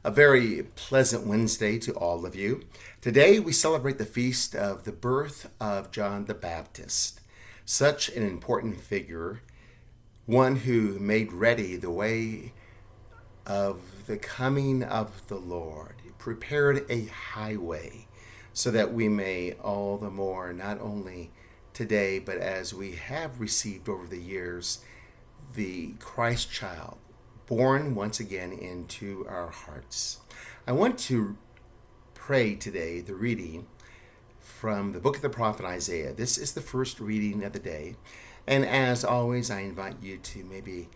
A very pleasant Wednesday to all of you. Today we celebrate the feast of the birth of John the Baptist, such an important figure, one who made ready the way of the coming of the Lord, prepared a highway so that we may all the more, not only today, but as we have received over the years, the Christ child born once again into our hearts. I want to pray today the reading from the book of the prophet Isaiah. This is the first reading of the day. And as always, I invite you to maybe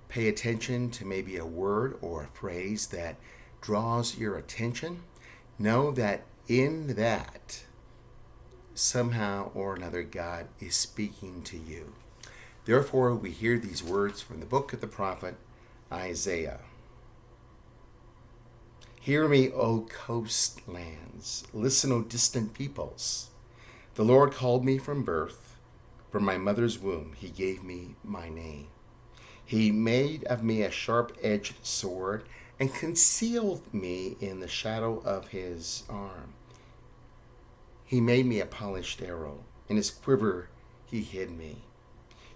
pay attention to maybe a word or a phrase that draws your attention. Know that in that, somehow or another, God is speaking to you. Therefore, we hear these words from the book of the prophet Isaiah. Hear me, O coastlands. Listen, O distant peoples. The Lord called me from birth. From my mother's womb, he gave me my name. He made of me a sharp-edged sword and concealed me in the shadow of his arm. He made me a polished arrow. In his quiver he hid me.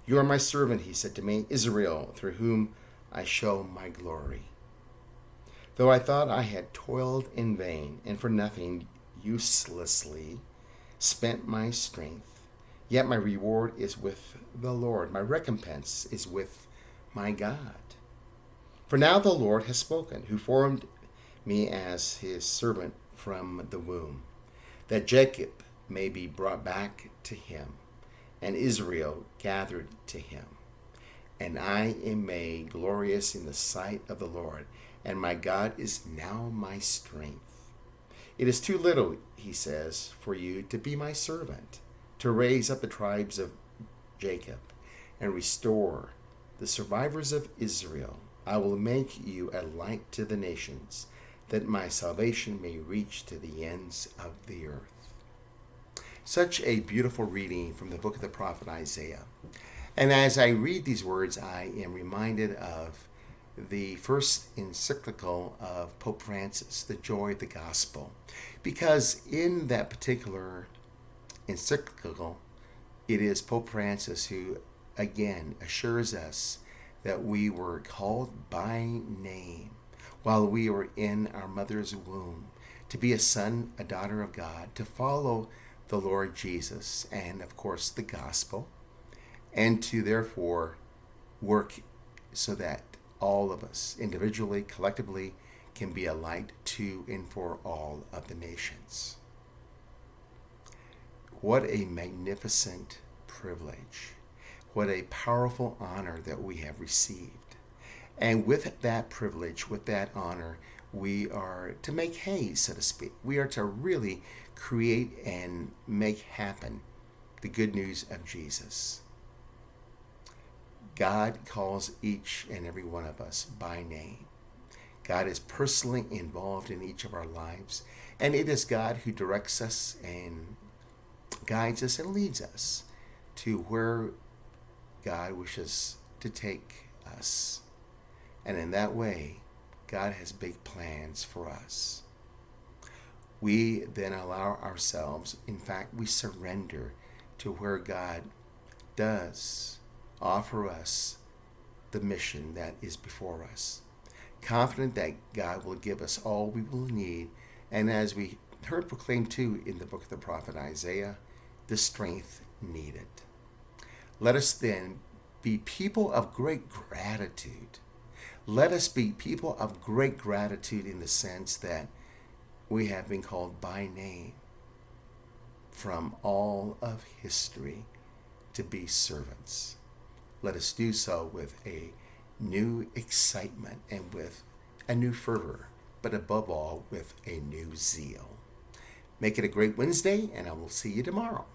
You are my servant, he said to me, Israel, through whom I show my glory. Though I thought I had toiled in vain and for nothing, uselessly spent my strength, yet my reward is with the Lord. My recompense is with my God. For now the Lord has spoken, who formed me as his servant from the womb, that Jacob may be brought back to him, and Israel gathered to him. And I am made glorious in the sight of the Lord, and my God is now my strength. It is too little, he says, for you to be my servant, to raise up the tribes of Jacob and restore the survivors of Israel. I will make you a light to the nations, that my salvation may reach to the ends of the earth. Such a beautiful reading from the book of the prophet Isaiah. And as I read these words, I am reminded of the first encyclical of Pope Francis, The Joy of the Gospel. Because in that particular encyclical, it is Pope Francis who, again, assures us that we were called by name while we were in our mother's womb, to be a son, a daughter of God, to follow the Lord Jesus and, of course, the gospel, and to therefore work so that all of us, individually, collectively, can be a light to and for all of the nations. What a magnificent privilege. What a powerful honor that we have received. And with that privilege, with that honor, we are to make hay, so to speak. We are to really create and make happen the good news of Jesus. God calls each and every one of us by name. God is personally involved in each of our lives, and it is God who directs us and guides us and leads us to where God wishes to take us. And in that way, God has big plans for us. We then allow ourselves, in fact, we surrender to where God does offer us the mission that is before us, confident that God will give us all we will need, and as we heard proclaimed too in the book of the prophet Isaiah, the strength needed. Let us then be people of great gratitude. Let us be people of great gratitude in the sense that we have been called by name from all of history to be servants. Let us do so with a new excitement and with a new fervor, but above all with a new zeal. Make it a great Wednesday, and I will see you tomorrow.